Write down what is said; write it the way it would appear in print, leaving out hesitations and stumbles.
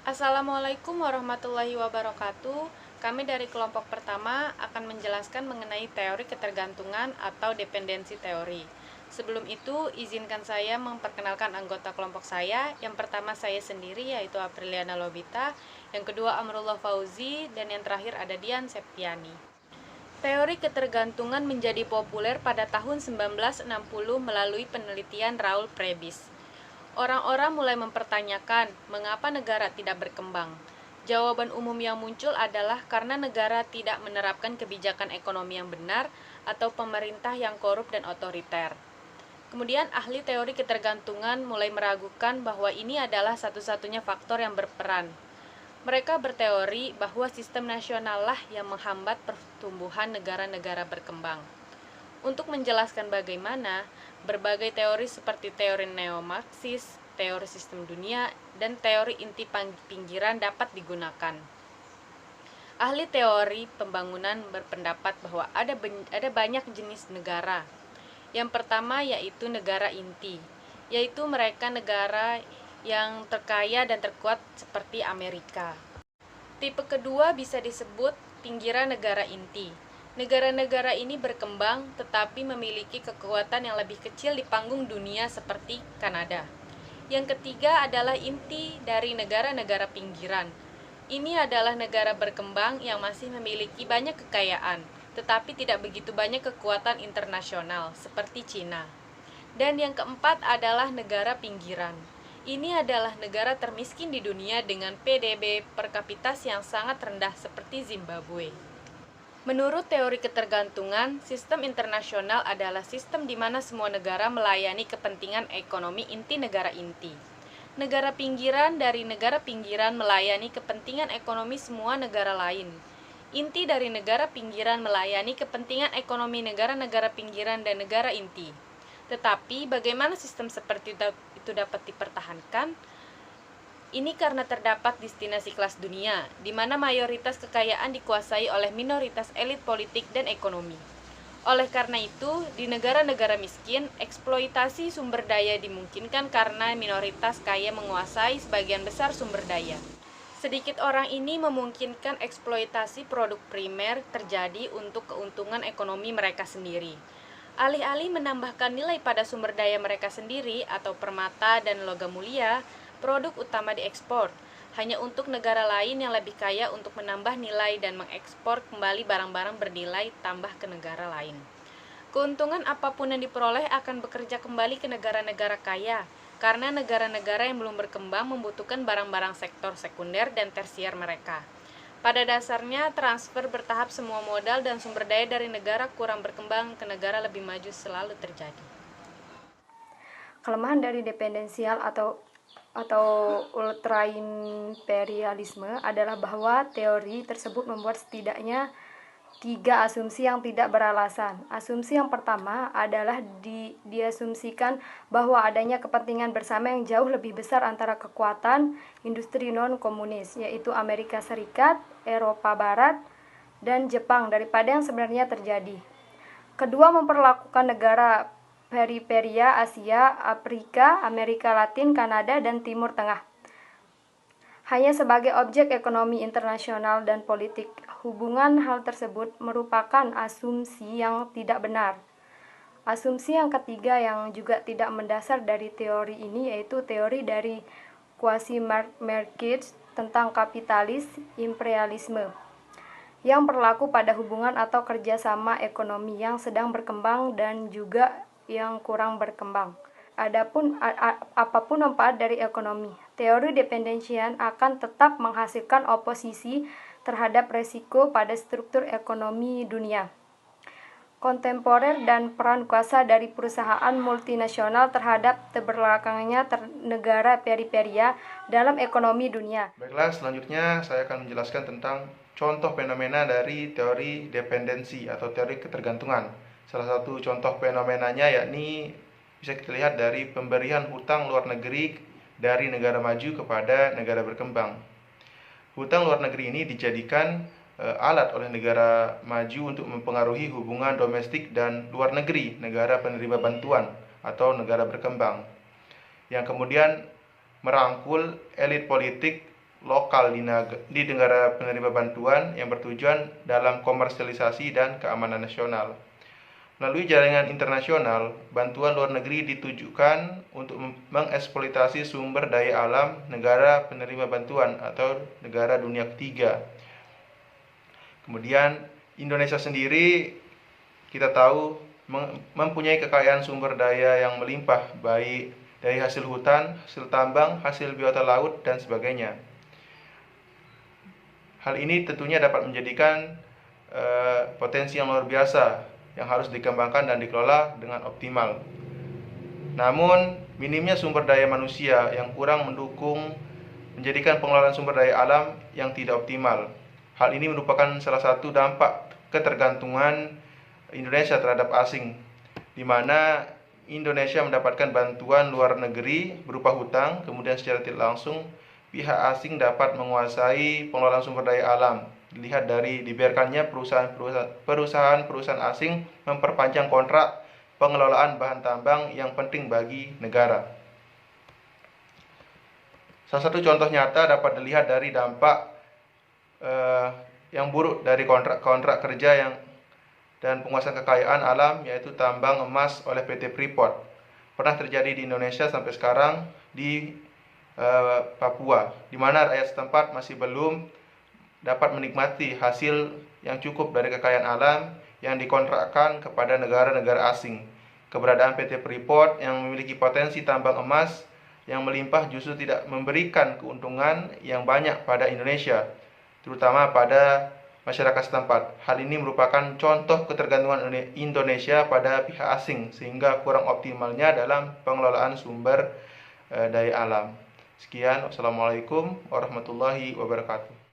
Assalamualaikum warahmatullahi wabarakatuh. Kami dari kelompok pertama akan menjelaskan mengenai teori ketergantungan atau dependensi teori. Sebelum itu, izinkan saya memperkenalkan anggota kelompok saya. Yang pertama saya sendiri, yaitu Apriliana Lobita. Yang kedua Amrullah Fauzi. Dan yang terakhir ada Dian Septiani. Teori ketergantungan menjadi populer pada tahun 1960 melalui penelitian Raoul Prebys. Orang-orang mulai mempertanyakan mengapa negara tidak berkembang. Jawaban umum yang muncul adalah karena negara tidak menerapkan kebijakan ekonomi yang benar atau pemerintah yang korup dan otoriter. Kemudian ahli teori ketergantungan mulai meragukan bahwa ini adalah satu-satunya faktor yang berperan. Mereka berteori bahwa sistem nasional lah yang menghambat pertumbuhan negara-negara berkembang. Untuk menjelaskan bagaimana, berbagai teori seperti teori neo-Marxis, teori sistem dunia, dan teori inti pinggiran dapat digunakan. Ahli teori pembangunan berpendapat bahwa ada banyak jenis negara. Yang pertama yaitu negara inti, yaitu mereka negara yang terkaya dan terkuat seperti Amerika. Tipe kedua bisa disebut pinggiran negara inti. Negara-negara ini berkembang tetapi memiliki kekuatan yang lebih kecil di panggung dunia seperti Kanada. Yang ketiga adalah inti dari negara-negara pinggiran. Ini adalah negara berkembang yang masih memiliki banyak kekayaan, tetapi tidak begitu banyak kekuatan internasional seperti Cina. Dan yang keempat adalah negara pinggiran. Ini adalah negara termiskin di dunia dengan PDB per kapita yang sangat rendah seperti Zimbabwe. Menurut teori ketergantungan, sistem internasional adalah sistem di mana semua negara melayani kepentingan ekonomi inti negara inti. Negara pinggiran dari negara pinggiran melayani kepentingan ekonomi semua negara lain. Inti dari negara pinggiran melayani kepentingan ekonomi negara-negara pinggiran dan negara inti. Tetapi bagaimana sistem seperti itu dapat dipertahankan? Ini karena terdapat destinasi kelas dunia, di mana mayoritas kekayaan dikuasai oleh minoritas elit politik dan ekonomi. Oleh karena itu, di negara-negara miskin, eksploitasi sumber daya dimungkinkan karena minoritas kaya menguasai sebagian besar sumber daya. Sedikit orang ini memungkinkan eksploitasi produk primer terjadi untuk keuntungan ekonomi mereka sendiri. Alih-alih menambahkan nilai pada sumber daya mereka sendiri atau permata dan logam mulia, produk utama diekspor, hanya untuk negara lain yang lebih kaya untuk menambah nilai dan mengekspor kembali barang-barang bernilai tambah ke negara lain. Keuntungan apapun yang diperoleh akan bekerja kembali ke negara-negara kaya, karena negara-negara yang belum berkembang membutuhkan barang-barang sektor sekunder dan tersier mereka. Pada dasarnya, transfer bertahap semua modal dan sumber daya dari negara kurang berkembang ke negara lebih maju selalu terjadi. Kelemahan dari dependensial atau ultraimperialisme adalah bahwa teori tersebut membuat setidaknya 3 asumsi yang tidak beralasan. Asumsi yang pertama adalah diasumsikan bahwa adanya kepentingan bersama yang jauh lebih besar antara kekuatan industri non-komunis, yaitu Amerika Serikat, Eropa Barat, dan Jepang daripada yang sebenarnya terjadi. Kedua, memperlakukan negara periferia Asia, Afrika, Amerika Latin, Kanada, dan Timur Tengah hanya sebagai objek ekonomi internasional dan politik. Hubungan hal tersebut merupakan asumsi yang tidak benar. Asumsi yang ketiga yang juga tidak mendasar dari teori ini yaitu teori dari quasi-Marxist tentang kapitalis imperialisme yang berlaku pada hubungan atau kerjasama ekonomi yang sedang berkembang dan juga yang kurang berkembang. Apapun manfaat dari ekonomi, teori dependensian akan tetap menghasilkan oposisi terhadap resiko pada struktur ekonomi dunia kontemporer dan peran kuasa dari perusahaan multinasional terhadap terbelakangnya negara periferia dalam ekonomi dunia. Baiklah, selanjutnya saya akan menjelaskan tentang contoh fenomena dari teori dependensi atau teori ketergantungan. Salah satu contoh fenomenanya yakni bisa kita lihat dari pemberian hutang luar negeri dari negara maju kepada negara berkembang. Hutang luar negeri ini dijadikan alat oleh negara maju untuk mempengaruhi hubungan domestik dan luar negeri negara penerima bantuan atau negara berkembang, yang kemudian merangkul elit politik lokal di negara penerima bantuan yang bertujuan dalam komersialisasi dan keamanan nasional. Melalui jaringan internasional, bantuan luar negeri ditujukan untuk mengeksploitasi sumber daya alam negara penerima bantuan atau negara dunia ketiga. Kemudian Indonesia sendiri kita tahu mempunyai kekayaan sumber daya yang melimpah, baik dari hasil hutan, hasil tambang, hasil biota laut, dan sebagainya. Hal ini tentunya dapat menjadikan potensi yang luar biasa yang harus dikembangkan dan dikelola dengan optimal. Namun, minimnya sumber daya manusia yang kurang mendukung menjadikan pengelolaan sumber daya alam yang tidak optimal. Hal ini merupakan salah satu dampak ketergantungan Indonesia terhadap asing, di mana Indonesia mendapatkan bantuan luar negeri berupa hutang, kemudian secara tidak langsung pihak asing dapat menguasai pengelolaan sumber daya alam. Dilihat dari dibiarkannya perusahaan asing memperpanjang kontrak pengelolaan bahan tambang yang penting bagi negara. Salah satu contoh nyata dapat dilihat dari dampak yang buruk dari kontrak kerja dan penguasaan kekayaan alam, yaitu tambang emas oleh PT Freeport. Pernah terjadi di Indonesia sampai sekarang di Papua, di mana rakyat setempat masih belum dapat menikmati hasil yang cukup dari kekayaan alam yang dikontrakkan kepada negara-negara asing. Keberadaan PT Freeport yang memiliki potensi tambang emas yang melimpah justru tidak memberikan keuntungan yang banyak pada Indonesia, terutama pada masyarakat setempat. Hal ini merupakan contoh ketergantungan Indonesia pada pihak asing, sehingga kurang optimalnya dalam pengelolaan sumber daya alam. Sekian, wassalamualaikum warahmatullahi wabarakatuh.